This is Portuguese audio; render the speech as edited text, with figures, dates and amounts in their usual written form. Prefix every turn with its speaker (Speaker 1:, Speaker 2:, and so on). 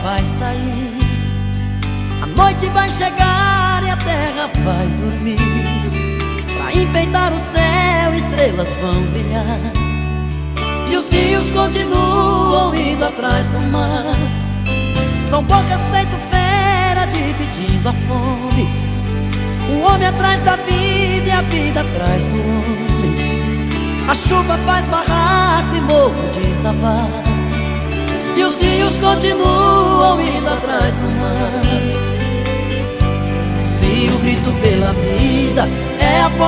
Speaker 1: vai sair, a noite vai chegar e a terra vai dormir. Pra enfeitar o céu, estrelas vão brilhar, e os rios continuam indo atrás do mar. São bocas feito fera dividindo a fome, o homem atrás da vida e a vida atrás do homem. A chuva faz barraco e morro desabar, e os rios continuam indo atrás do mar. Se o grito pela vida é a